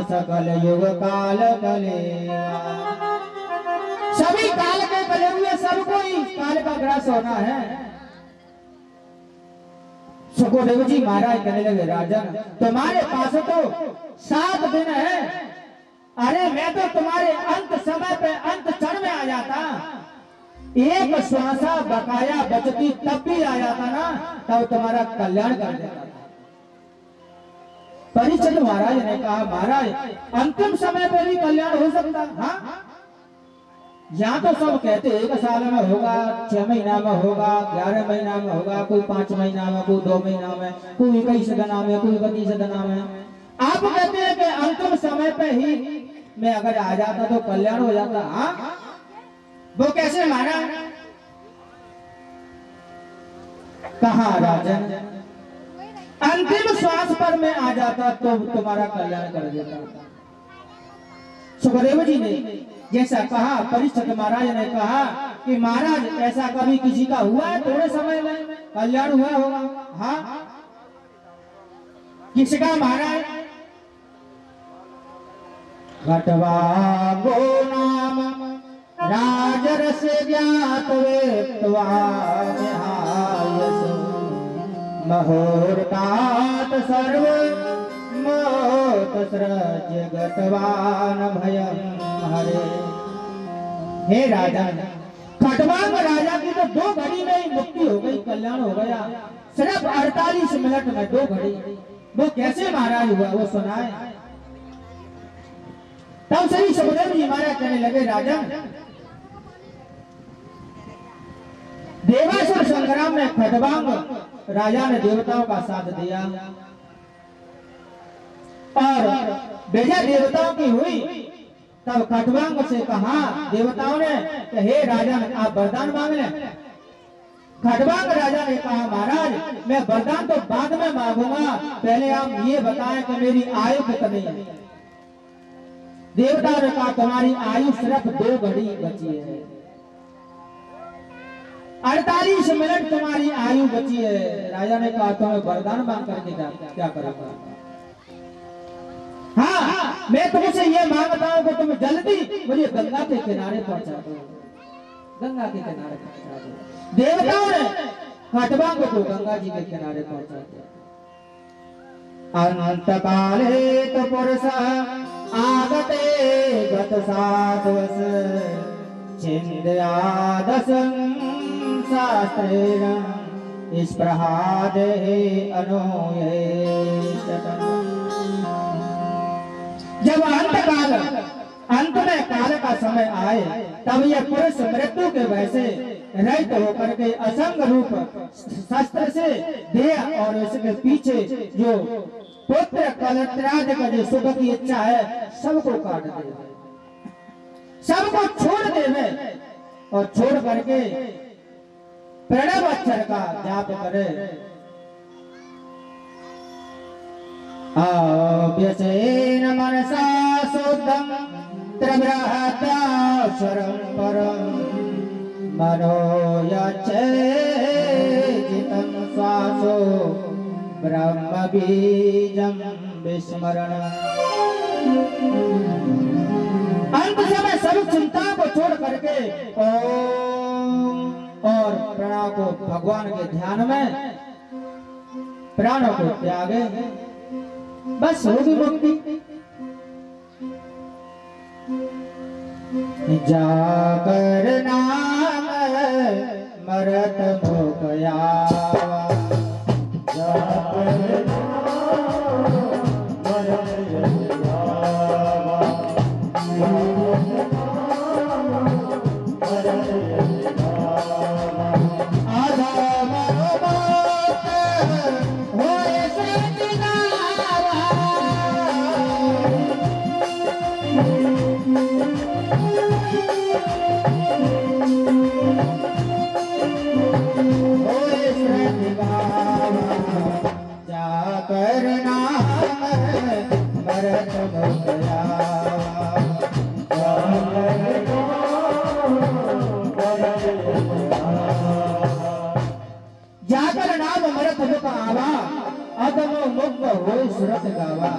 सकल युग काल कलेवा। सभी काल के कले हुए सबको ही काल का ग्रास होना है। सुखदेव जी महाराज कहने लगे, राजन तुम्हारे पास तो 7 दिन है। अरे मैं तो तुम्हारे अंत समय पे अंत क्षण में आ जाता, एक श्वासा बकाया बचती तब भी आ जाता ना, तब तुम्हारा कल्याण कर देता। परीक्षित महाराज ने कहा, महाराज अंतिम समय पे भी कल्याण हो सकता। हाँ, यहाँ तो सब कहते 1 साल में होगा, 6 महीना में होगा, 11 महीना में होगा, कोई 5 महीना में, कोई 2 महीना में, कोई 21 दिना में, कोई 32 दिना में। आप कहते हैं कि अंतिम समय पे ही मैं अगर आ जाता तो कल्याण हो जाता। हाँ, वो कैसे महाराज? कहा राजन अंतिम श्वास पर मैं आ जाता तो तुम्हारा कल्याण कर देता। सुखदेव जी ने जैसा कहा, परीक्षित महाराज ने कहा कि महाराज ऐसा कभी किसी का हुआ है थोड़े समय में कल्याण हुआ होगा? हाँ, किसका महाराज? घटवागो नाम राजरस ज्ञात वेत्वा महोरतात सर्व मोत सृज्य गतवान भयं हरे। हे राजा, खटवांग राजा की तो 2 घड़ी में ही मुक्ति हो गई, कल्याण हो गया। सिर्फ 48 मिनट में 2 घड़ी। वो कैसे महाराज हुआ वो सुनाए। तब श्री सुखदेव जी महाराज कहने लगे, राजा देवासुर संग्राम में खटवांग राजा ने देवताओं का साथ दिया और विजय देवताओं की हुई। तब खटवांग से कहा देवताओं ने कि हे राजा आप वरदान मांग लें। खटवांग राजा ने कहा, महाराज मैं वरदान तो बाद में मांगूंगा, पहले आप ये बताएं कि मेरी आयु कितनी है। देवताओं ने कहा तुम्हारी आयु सिर्फ 2 घड़ी बची है, 48 मिनट तुम्हारी आयु बची है। राजा ने कहा तुम्हें वरदान मांग करके क्या करूंगा? हाँ, मैं तुमसे ये मांगता हूं कि तुम जल्दी मुझे गंगा के किनारे पहुंचा दो, गंगा के किनारे पहुंचा दो। देवताओं ने खटवांग को गंगा जी के किनारे पहुंचा दिया। अनंत काले तो पुरुष आगते गत 7 वर्ष छिंदयादसं शास्त्रेण स्पृहादे अनोये। जब अंत में काल का समय आए तब यह पुरुष मृत्यु के भय से रहित होकर के असंग रूप शस्त्र से देह और इसके पीछे जो पुत्र कलत्रादि का जो सुख की इच्छा है सबको काट दे, सबको छोड़ दे और छोड़ करके प्रणव अक्षर का जाप करे। आव्यसेन मनसा शुद्धं त्रिबृहदाक्षरं परं मनो यच्चेजितं श्वासो ब्रह्म बीजं विस्मरण। अंत समय सब चिंता को छोड़ करके ओम और प्राण को भगवान के ध्यान में प्राणों को त्यागे, बस होगी मुक्ति। जाकर नाम मरत मुकया, जाकर जाकर नाम मरत मुख आवा, अदमो मुख हो सुरत गावा।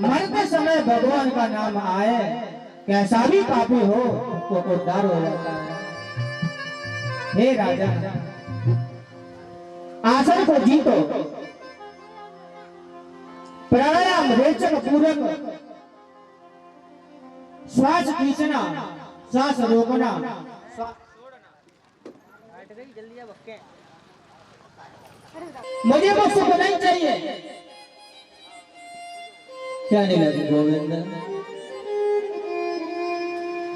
मरते समय भगवान का नाम आए, कैसा भी पापी हो तो उद्धार हो जाता है। हे राजा, आसन को जीतो, प्राणायाम रेचक पूर्वक श्वास खींचना, सांस रोकना, मुझे वो सुख नहीं चाहिए। क्या नहीं लगी गोविंद?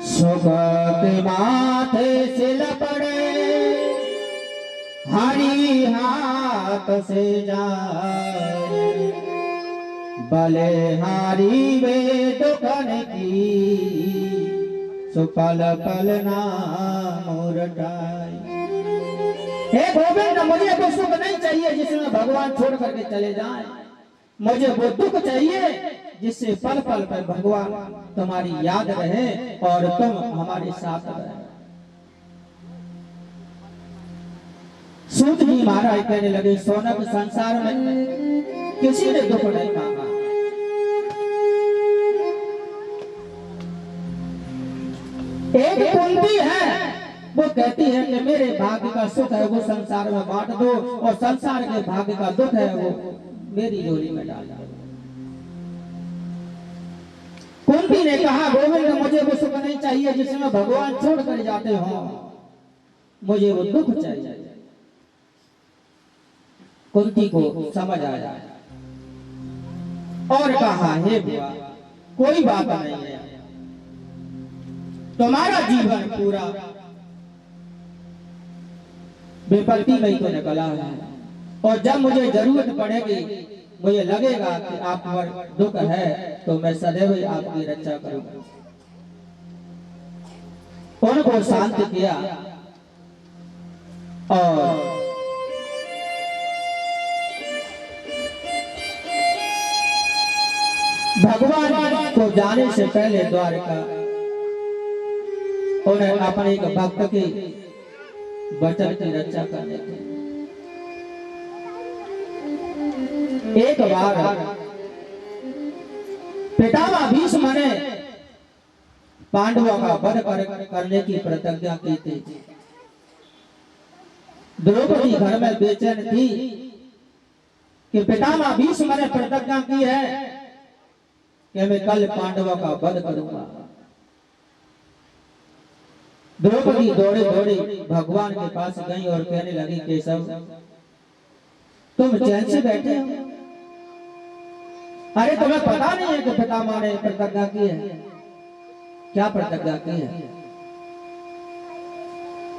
सुख के माथे सिल पड़े, हरि हाथ से जाए, भले हारी वे दुखन की, सुपल पल नाम रटाई। हे गोविंद, मुझे वो सुख नहीं चाहिए जिसमें भगवान छोड़ करके चले जाएं। मुझे वो दुख चाहिए जिससे पल पल पर भगवान तुम्हारी याद रहे और तुम हमारे साथ रहे। सूत जी महाराज कहने लगे, सोनक संसार में किसी ने दुख नहीं मांगा। एक कुंती है, वो कहती है कि मेरे भाग्य का सुख है वो संसार में बांट दो, और संसार के भाग्य का दुख है वो मेरी झोली में डाल दो। कुंती ने कहा, गोविंद मुझे वो सुख नहीं चाहिए जिसमें भगवान छोड़ कर जाते हो, मुझे वो दुख चाहिए। कुंती को समझ आया और कहा, हे बुआ कोई बात नहीं है, तुम्हारा जीवन पूरा विपत्ति में तो निकला है, और जब मुझे जरूरत पड़ेगी, मुझे लगेगा कि आप पर दुख है, तो मैं सदैव आपकी रक्षा करूंगा। उनको शांत किया और भगवान को जाने से पहले द्वारका उन्हें अपने एक भक्त की वचन की रक्षा करने की। एक बार पितामह भीष्म ने पांडवों का वध करने की प्रतिज्ञा की थी। द्रौपदी घर में बेचैन थी कि पितामह भीष्म ने प्रतिज्ञा की है कि मैं कल पांडवों का वध करूंगा। द्रौपदी दौड़े दौड़े भगवान के पास गई और कहने लगी, केशव तुम चैन से बैठे हो? अरे तुम्हें पता नहीं है कि पितामह ने प्रतिज्ञा की है? क्या प्रतिज्ञा की है?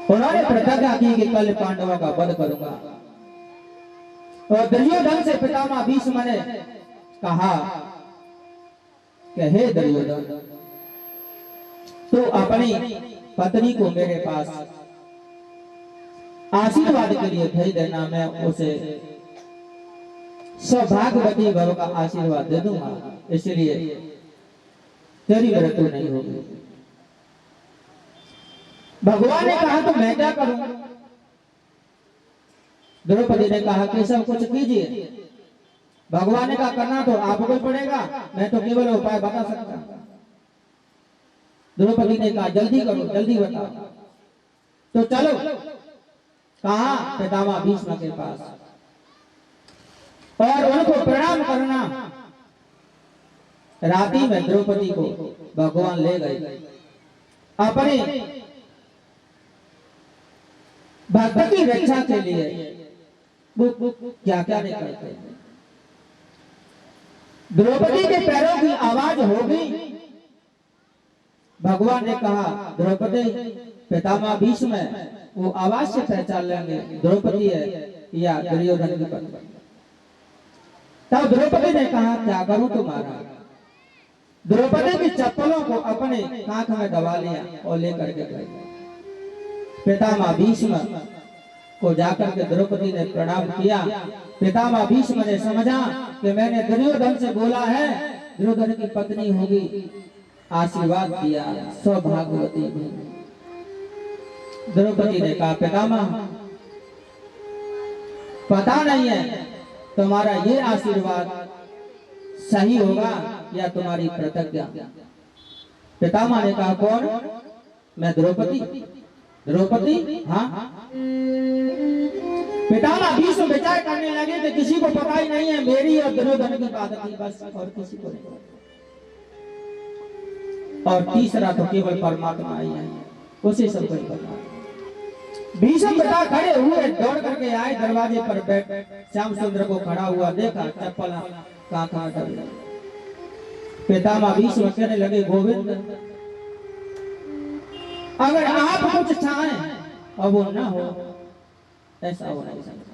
उन्होंने प्रतिज्ञा की कि कल पांडवों का वध करूंगा। और दुर्योधन से पितामह भीष्म ने कहा कि हे दुर्योधन, तो अपनी पत्नी को मेरे पास आशीर्वाद के लिए भेज देना, मैं उसे सौभाग्यवती भव का आशीर्वाद दे दूंगा, इसलिए तेरी मृत्यु नहीं होगी। भगवान ने कहा तो मैं क्या करूं? द्रौपदी ने कहा कि सब कुछ कीजिए। भगवान ने कहा करना तो आपको ही पड़ेगा, मैं तो केवल उपाय बता सकता हूं। द्रौपदी ने कहा जल्दी करो, जल्दी बताओ। तो चलो, कहा पितामह भीष्म के पास, और उनको प्रणाम करना। रात्रि में द्रौपदी को भगवान ले गए अपने भक्त की रक्षा के लिए। वो क्या क्या नहीं करते। द्रौपदी के पैरों की आवाज होगी। भगवान ने कहा द्रौपदी, पितामह भीष्म है, वो आवाज से पहचान लेंगे द्रौपदी है या दुर्योधन की पत्नी। तब द्रौपदी ने कहा क्या करूं तुम्हारा? द्रौपदी की चप्पलों को अपने कांख में दबा लिया और लेकर के गए। पितामह भीष्म को जाकर के द्रौपदी ने प्रणाम किया। पितामह भीष्म ने समझा कि मैंने दुर्योधन से बोला है, दुर्योधन की पत्नी होगी, आशीर्वाद दिया, सौभाग्यवती। द्रौपदी ने कहा पितामह, पता नहीं है तुम्हारा ये आशीर्वाद सही होगा या तुम्हारी प्रतिज्ञा। पितामह ने कहा कौन? मैं द्रौपदी। द्रौपदी? हाँ। पितामह भीष्म विचार करने लगे कि किसी को पता ही नहीं है, मेरी और दुर्योधन की बात थी बस, और किसी को नहीं। और तीसरा तो केवल परमात्मा ही है, उसी सब कुछ पता। भीष्म पिता खड़े हुए, दौड़ करके आए, दरवाजे पर बैठ श्याम सुंदर को खड़ा हुआ देखा, चप्पल कहाँ डर। पितामह भीष्म कहने लगे गोविंद, अगर आप कुछ चाहें और वो ना हो, ऐसा हो नहीं सकता।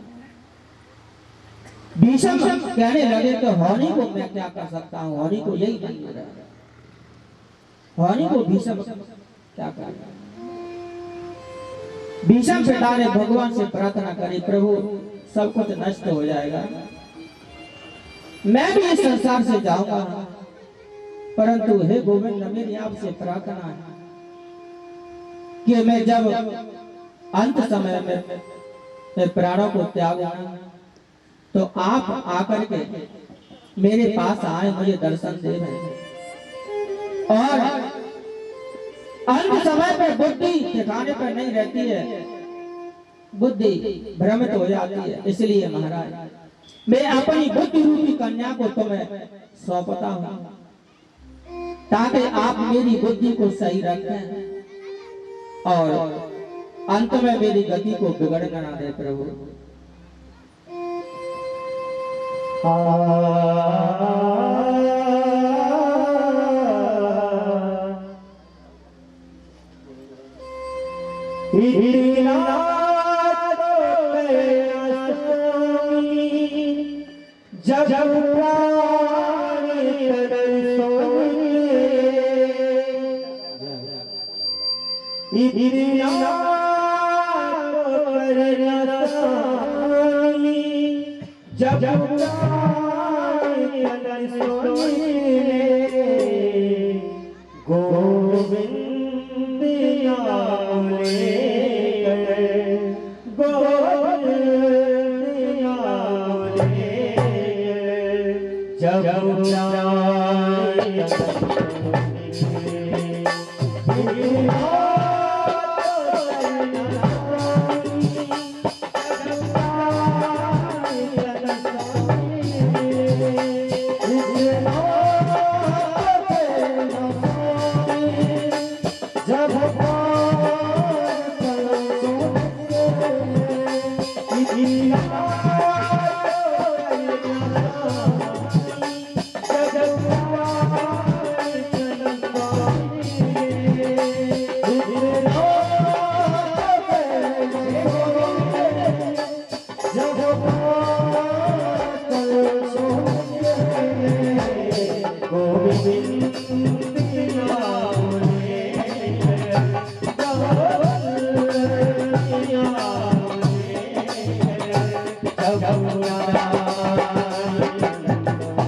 भीष्म कहने लगे तो होनी को मैं क्या कर सकता हूँ, होनी को यही मंजूर है, होनी को भीष्म क्या कर। भीष्म पिता ने भगवान से प्रार्थना करी, प्रभु सब कुछ नष्ट हो जाएगा, मैं भी इस संसार से जाऊंगा, परंतु हे गोविंद मेरी आपसे प्रार्थना है कि मैं जब अंत समय में प्राणों को त्यागूं तो आप आकर के मेरे पास आए, मुझे दर्शन दे, और अंत समय पे बुद्धि ठिकाने पर नहीं रहती है, बुद्धि भ्रमित हो जाती है। इसलिए महाराज मैं अपनी बुद्धि रूपी कन्या को तुम्हें सौंपता हूं, ताकि आप मेरी बुद्धि को सही रखें और अंत में मेरी गति को बिगड़ने ना दे प्रभु। Govind